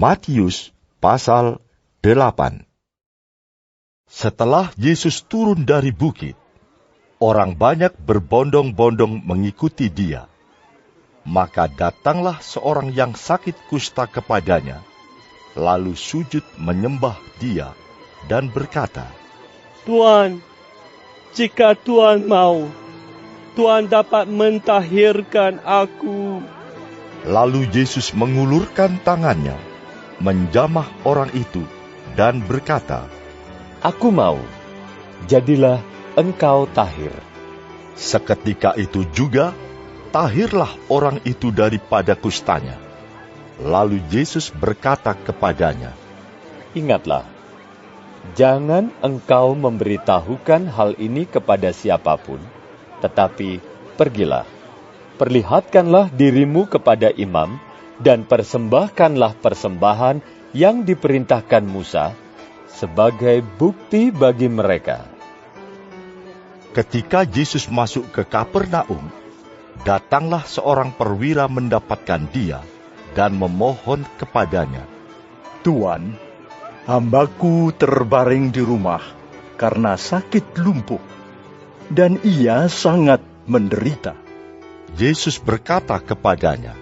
Matius pasal 8. Setelah Yesus turun dari bukit, orang banyak berbondong-bondong mengikuti dia. Maka datanglah seorang yang sakit kusta kepadanya, lalu sujud menyembah dia dan berkata, Tuan, jika Tuan mau, Tuan dapat mentahirkan aku. Lalu Yesus mengulurkan tangannya, menjamah orang itu, dan berkata, Aku mau, jadilah engkau tahir. Seketika itu juga, tahirlah orang itu daripada kustanya. Lalu Yesus berkata kepadanya, Ingatlah, jangan engkau memberitahukan hal ini kepada siapapun, tetapi pergilah, perlihatkanlah dirimu kepada imam, dan persembahkanlah persembahan yang diperintahkan Musa, sebagai bukti bagi mereka. Ketika Yesus masuk ke Kapernaum, datanglah seorang perwira mendapatkan dia, dan memohon kepadanya, Tuan, hambaku terbaring di rumah karena sakit lumpuh, dan ia sangat menderita. Yesus berkata kepadanya,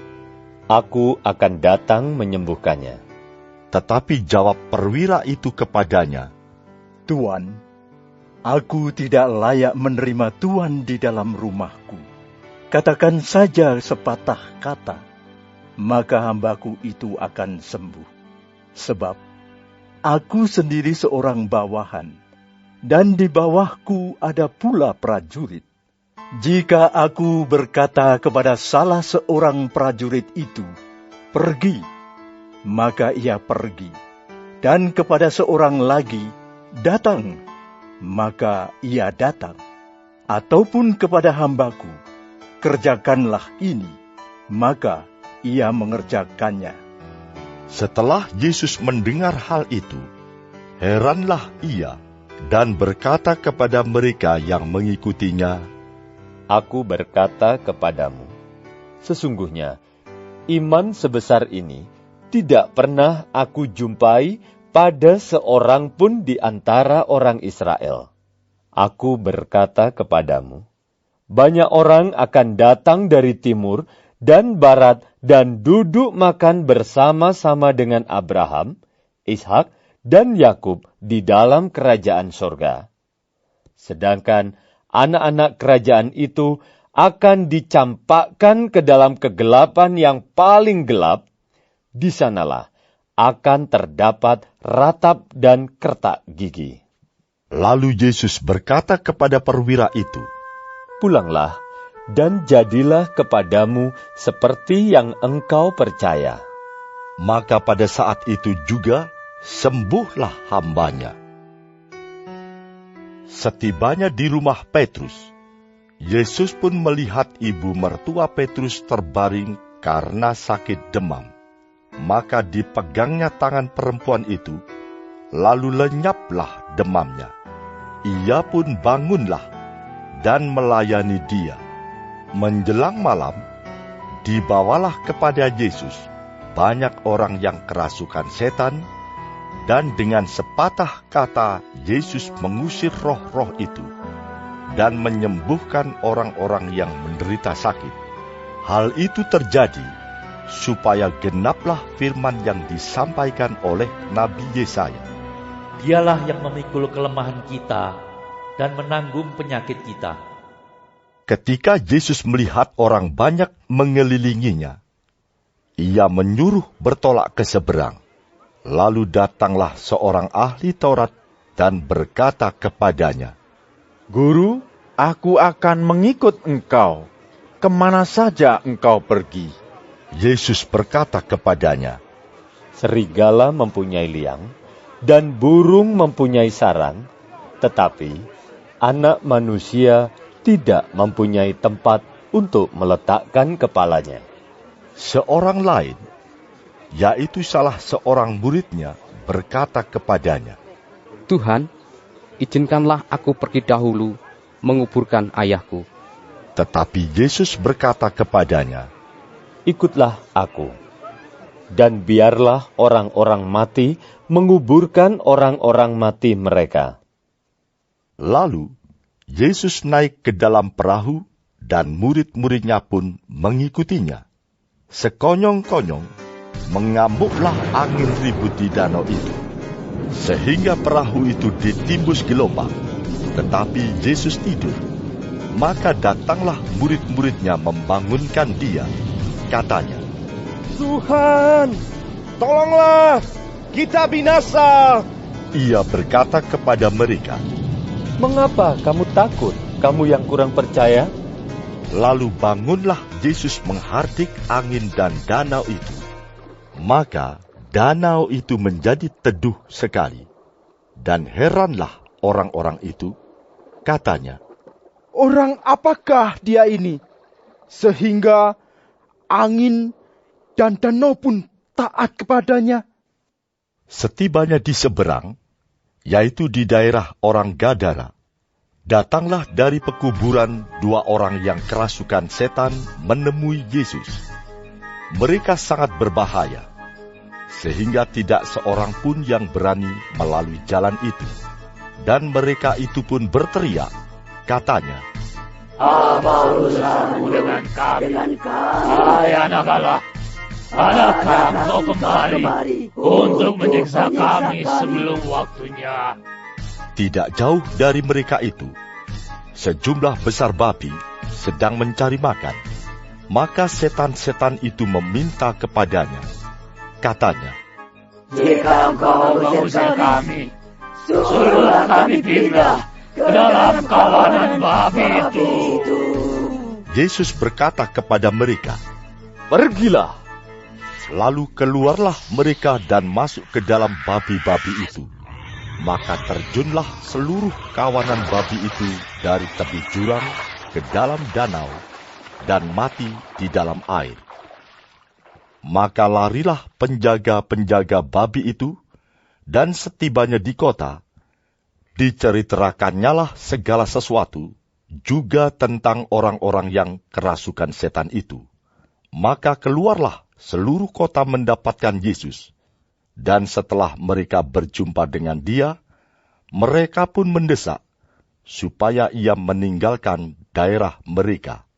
Aku akan datang menyembuhkannya. Tetapi jawab perwira itu kepadanya, Tuan, aku tidak layak menerima Tuan di dalam rumahku. Katakan saja sepatah kata, maka hambaku itu akan sembuh. Sebab aku sendiri seorang bawahan, dan di bawahku ada pula prajurit. Jika aku berkata kepada salah seorang prajurit itu, pergi, maka ia pergi. Dan kepada seorang lagi, datang, maka ia datang. Ataupun kepada hambaku, kerjakanlah ini, maka ia mengerjakannya. Setelah Yesus mendengar hal itu, heranlah ia, dan berkata kepada mereka yang mengikutinya, Aku berkata kepadamu, sesungguhnya iman sebesar ini tidak pernah aku jumpai pada seorang pun di antara orang Israel. Aku berkata kepadamu, banyak orang akan datang dari timur dan barat dan duduk makan bersama-sama dengan Abraham, Ishak, dan Yakub di dalam kerajaan sorga. Sedangkan anak-anak kerajaan itu akan dicampakkan ke dalam kegelapan yang paling gelap. Di sanalah akan terdapat ratap dan kertak gigi. Lalu Yesus berkata kepada perwira itu, Pulanglah, dan jadilah kepadamu seperti yang engkau percaya. Maka pada saat itu juga sembuhlah hambanya. Setibanya di rumah Petrus, Yesus pun melihat ibu mertua Petrus terbaring karena sakit demam. Maka dipegangnya tangan perempuan itu, lalu lenyaplah demamnya. Ia pun bangunlah dan melayani dia. Menjelang malam, dibawalah kepada Yesus banyak orang yang kerasukan setan, dan dengan sepatah kata Yesus mengusir roh-roh itu dan menyembuhkan orang-orang yang menderita sakit. Hal itu terjadi supaya genaplah firman yang disampaikan oleh Nabi Yesaya. Dialah yang memikul kelemahan kita dan menanggung penyakit kita. Ketika Yesus melihat orang banyak mengelilinginya, ia menyuruh bertolak ke seberang. Lalu datanglah seorang ahli Taurat dan berkata kepadanya, Guru, aku akan mengikut engkau, kemana saja engkau pergi. Yesus berkata kepadanya, Serigala mempunyai liang, dan burung mempunyai sarang, tetapi anak manusia tidak mempunyai tempat untuk meletakkan kepalanya. Seorang lain, yaitu salah seorang muridnya, berkata kepadanya, Tuhan, izinkanlah aku pergi dahulu menguburkan ayahku. Tetapi Yesus berkata kepadanya, Ikutlah aku. dan biarlah orang-orang mati menguburkan orang-orang mati mereka. Lalu Yesus naik ke dalam perahu dan murid-muridnya pun mengikutinya. Sekonyong-konyong mengamuklah angin ribut di danau itu, sehingga perahu itu ditimbus gelombang. Tetapi Yesus tidur. Maka datanglah murid-muridnya membangunkan dia. Katanya, Tuhan, tolonglah, kita binasa. Ia berkata kepada mereka, Mengapa kamu takut, kamu yang kurang percaya? lalu bangunlah Yesus menghardik angin dan danau itu. Maka danau itu menjadi teduh sekali. Dan heranlah orang-orang itu. Katanya, Orang apakah dia ini? Sehingga angin dan danau pun taat kepadanya. setibanya di seberang, yaitu di daerah orang Gadara, datanglah dari pekuburan 2 orang yang kerasukan setan menemui Yesus. Mereka sangat berbahaya, sehingga tidak seorang pun yang berani melalui jalan itu. Dan mereka itu pun berteriak, katanya, Apa urusanmu dengan kami? Hai anak Allah, adakah engkau kemari untuk menyiksa kami sebelum waktunya? Tidak jauh dari mereka itu, sejumlah besar babi sedang mencari makan. Maka setan-setan itu meminta kepadanya. Katanya, Jika engkau mengusir kami, suruhlah kami pindah ke dalam kawanan babi itu. Yesus berkata kepada mereka, Pergilah. lalu keluarlah mereka dan masuk ke dalam babi-babi itu. Maka terjunlah seluruh kawanan babi itu dari tepi jurang ke dalam danau dan mati di dalam air. Maka larilah penjaga-penjaga babi itu, dan setibanya di kota, diceritakannya segala sesuatu, juga tentang orang-orang yang kerasukan setan itu. Maka keluarlah seluruh kota mendapatkan Yesus. Dan setelah mereka berjumpa dengan dia, mereka pun mendesak supaya ia meninggalkan daerah mereka.